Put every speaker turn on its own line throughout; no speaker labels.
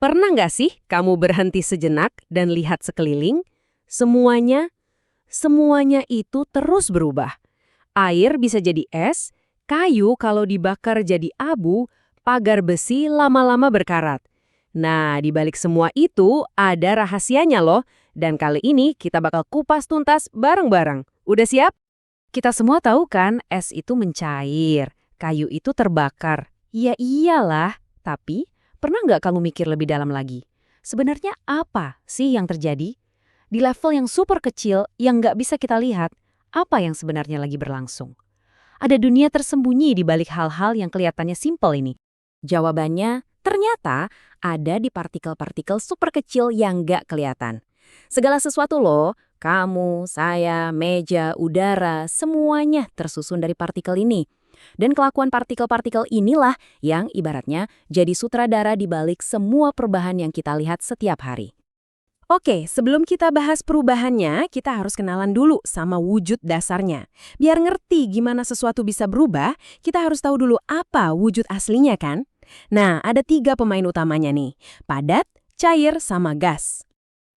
Pernah nggak sih kamu berhenti sejenak dan lihat sekeliling? Semuanya itu terus berubah. Air bisa jadi es, kayu kalau dibakar jadi abu, pagar besi lama-lama berkarat. Nah, di balik semua itu ada rahasianya loh. Dan kali ini kita bakal kupas tuntas bareng-bareng. Udah siap? Kita semua tahu kan es itu mencair, kayu itu terbakar. Ya iyalah, tapi pernah nggak kamu mikir lebih dalam lagi? Sebenarnya apa sih yang terjadi? Di level yang super kecil yang nggak bisa kita lihat, apa yang sebenarnya lagi berlangsung? Ada dunia tersembunyi di balik hal-hal yang kelihatannya simpel ini. Jawabannya ternyata ada di partikel-partikel super kecil yang nggak kelihatan. Segala sesuatu loh, kamu, saya, meja, udara, semuanya tersusun dari partikel ini. Dan kelakuan partikel-partikel inilah yang ibaratnya jadi sutradara di balik semua perubahan yang kita lihat setiap hari. Oke, sebelum kita bahas perubahannya, kita harus kenalan dulu sama wujud dasarnya. Biar ngerti gimana sesuatu bisa berubah, kita harus tahu dulu apa wujud aslinya kan? Nah, ada 3 pemain utamanya nih, padat, cair, sama gas.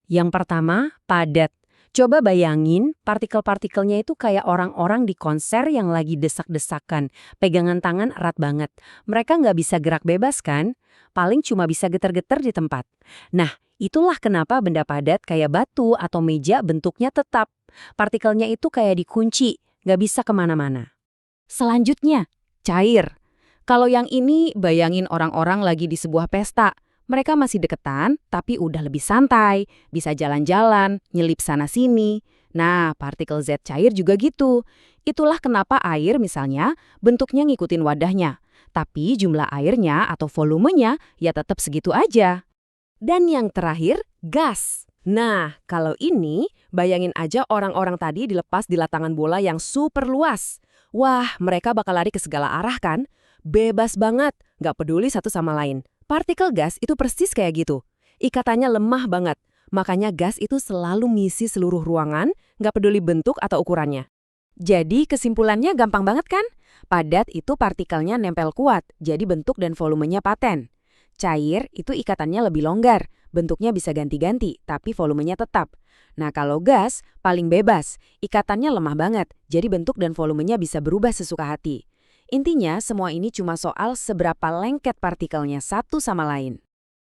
Yang pertama, padat. Coba bayangin, partikel-partikelnya itu kayak orang-orang di konser yang lagi desak-desakan. Pegangan tangan erat banget. Mereka nggak bisa gerak bebas kan? Paling cuma bisa getar-getar di tempat. Nah, itulah kenapa benda padat kayak batu atau meja bentuknya tetap. Partikelnya itu kayak dikunci, nggak bisa kemana-mana. Selanjutnya, cair. Kalau yang ini, bayangin orang-orang lagi di sebuah pesta. Mereka masih deketan, tapi udah lebih santai, bisa jalan-jalan, nyelip sana-sini. Nah, partikel Z cair juga gitu. Itulah kenapa air misalnya bentuknya ngikutin wadahnya. Tapi jumlah airnya atau volumenya ya tetap segitu aja. Dan yang terakhir, gas. Nah, kalau ini, bayangin aja orang-orang tadi dilepas di lapangan bola yang super luas. Wah, mereka bakal lari ke segala arah kan? Bebas banget, nggak peduli satu sama lain. Partikel gas itu persis kayak gitu. Ikatannya lemah banget. Makanya gas itu selalu ngisi seluruh ruangan, nggak peduli bentuk atau ukurannya. Jadi kesimpulannya gampang banget kan? Padat itu partikelnya nempel kuat, jadi bentuk dan volumenya paten. Cair itu ikatannya lebih longgar, bentuknya bisa ganti-ganti, tapi volumenya tetap. Nah kalau gas, paling bebas, ikatannya lemah banget, jadi bentuk dan volumenya bisa berubah sesuka hati. Intinya, semua ini cuma soal seberapa lengket partikelnya satu sama lain.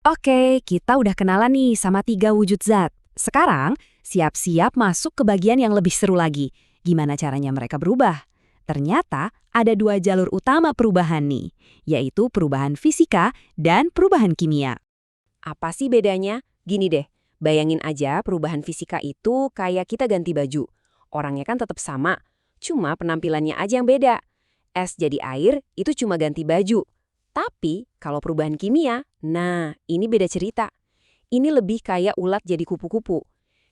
Oke, kita udah kenalan nih sama 3 wujud zat. Sekarang, siap-siap masuk ke bagian yang lebih seru lagi. Gimana caranya mereka berubah? Ternyata, ada 2 jalur utama perubahan nih, yaitu perubahan fisika dan perubahan kimia. Apa sih bedanya? Gini deh, bayangin aja perubahan fisika itu kayak kita ganti baju. Orangnya kan tetap sama, cuma penampilannya aja yang beda. Es jadi air, itu cuma ganti baju. Tapi, kalau perubahan kimia, nah, ini beda cerita. Ini lebih kayak ulat jadi kupu-kupu.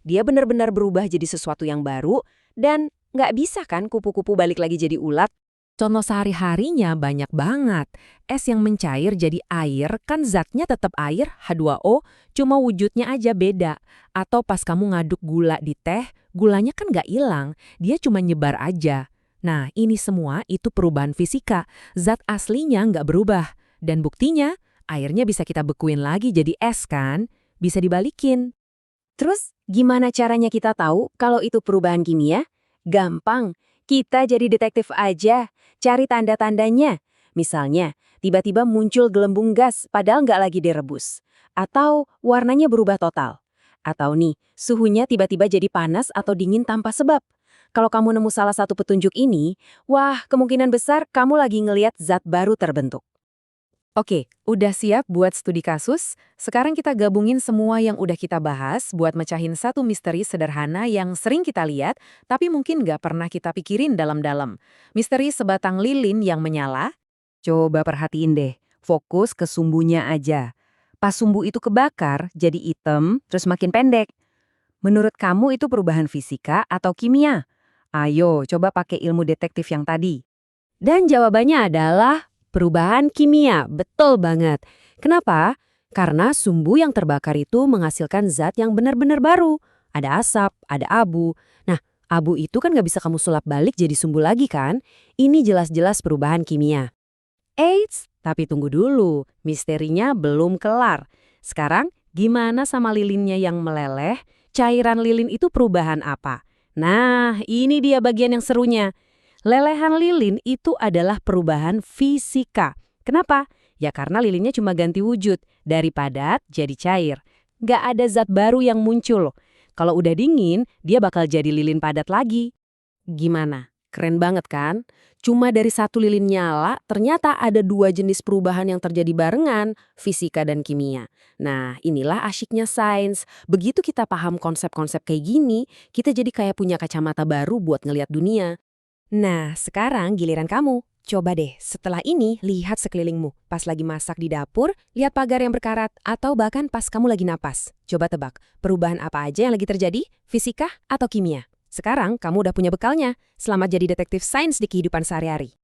Dia benar-benar berubah jadi sesuatu yang baru, dan nggak bisa kan kupu-kupu balik lagi jadi ulat. Contoh sehari-harinya banyak banget. Es yang mencair jadi air, kan zatnya tetap air, H2O, cuma wujudnya aja beda. Atau pas kamu ngaduk gula di teh, gulanya kan nggak hilang, dia cuma nyebar aja. Nah, ini semua itu perubahan fisika. Zat aslinya nggak berubah. Dan buktinya, airnya bisa kita bekuin lagi jadi es kan? Bisa dibalikin. Terus, gimana caranya kita tahu kalau itu perubahan kimia? Gampang. Kita jadi detektif aja. Cari tanda-tandanya. Misalnya, tiba-tiba muncul gelembung gas padahal nggak lagi direbus. Atau warnanya berubah total. Atau nih, suhunya tiba-tiba jadi panas atau dingin tanpa sebab. Kalau kamu nemu salah satu petunjuk ini, wah, kemungkinan besar kamu lagi ngeliat zat baru terbentuk. Oke, udah siap buat studi kasus? Sekarang kita gabungin semua yang udah kita bahas buat mecahin satu misteri sederhana yang sering kita lihat, tapi mungkin nggak pernah kita pikirin dalam-dalam. Misteri sebatang lilin yang menyala? Coba perhatiin deh, fokus ke sumbunya aja. Pas sumbu itu kebakar, jadi hitam, terus makin pendek. Menurut kamu itu perubahan fisika atau kimia? Ayo, coba pakai ilmu detektif yang tadi. Dan jawabannya adalah perubahan kimia, betul banget. Kenapa? Karena sumbu yang terbakar itu menghasilkan zat yang benar-benar baru. Ada asap, ada abu. Nah, abu itu kan nggak bisa kamu sulap balik jadi sumbu lagi kan? Ini jelas-jelas perubahan kimia. Eits, tapi tunggu dulu, misterinya belum kelar. Sekarang, gimana sama lilinnya yang meleleh? Cairan lilin itu perubahan apa? Nah, ini dia bagian yang serunya. Lelehan lilin itu adalah perubahan fisika. Kenapa? Ya karena lilinnya cuma ganti wujud, dari padat jadi cair. Nggak ada zat baru yang muncul. Kalau udah dingin, dia bakal jadi lilin padat lagi. Gimana? Keren banget kan? Cuma dari satu lilin nyala, ternyata ada dua jenis perubahan yang terjadi barengan, fisika dan kimia. Nah, inilah asyiknya sains. Begitu kita paham konsep-konsep kayak gini, kita jadi kayak punya kacamata baru buat ngelihat dunia.
Nah, sekarang giliran kamu. Coba deh, setelah ini lihat sekelilingmu. Pas lagi masak di dapur, lihat pagar yang berkarat, atau bahkan pas kamu lagi napas. Coba tebak, perubahan apa aja yang lagi terjadi? Fisika atau kimia? Sekarang kamu udah punya bekalnya. Selamat jadi detektif sains di kehidupan sehari-hari.